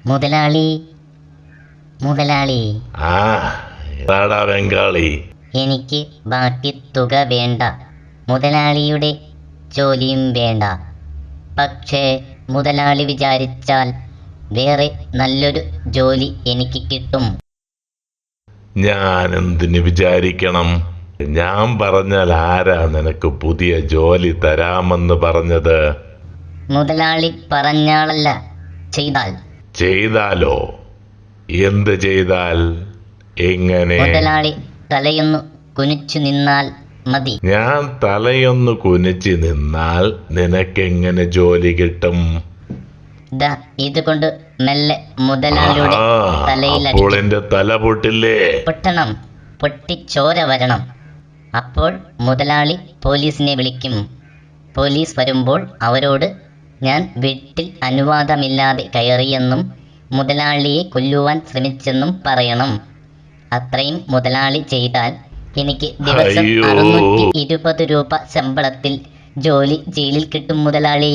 മുതലാളി മുതലാളി ആ ഏതാടാ ബംഗാളി? എനിക്ക് ബാക്കി തുക വേണ്ട, മുതലാളിയുടെ ജോലിയും വേണ്ട. പക്ഷേ മുതലാളി വിചാരിച്ചാൽ വേറെ നല്ലൊരു ജോലി എനിക്ക് കിട്ടും. ഞാൻ എന്തിന് വിചാരിക്കണം? ഞാൻ പറഞ്ഞാൽ ആരാ നിനക്ക് പുതിയ ജോലി തരാമെന്ന് പറഞ്ഞത്? മുതലാളി പറഞ്ഞാളല്ല, ചെയ്താൽ. ചെയ്താലോ? എന്ത് ചെയ്താൽ? എങ്ങനെ? മുതലാളി തലയൊന്നു കുനിച്ചു നിന്നാൽ മതി. ഞാൻ തലയൊന്ന് കുനിച്ച് നിന്നാൽ നിനക്കെങ്ങനെ ജോലി കിട്ടും? ദാ ഇതുകൊണ്ട് മെല്ലെ മുതലാളിയുടെ അപ്പോൾ തലയിലടിക്കും. എന്റെ തല പൊട്ടില്ലേ? പൊട്ടണം, പൊട്ടിച്ചോര വരണം. അപ്പോൾ മുതലാളി പോലീസിനെ വിളിക്കും. പോലീസ് വരുമ്പോൾ അവരോട് ഞാൻ വീട്ടിൽ അനുവാദമില്ലാതെ കയറിയെന്നും മുതലാളിയെ കൊല്ലുവാൻ ശ്രമിച്ചെന്നും പറയണം. അത്രയും മുതലാളി ചെയ്താൽ എനിക്ക് ദിവസം അയ്യോ. 620 രൂപ ശമ്പളത്തിൽ ജോലി ജയിലിൽ കിട്ടും മുതലാളി.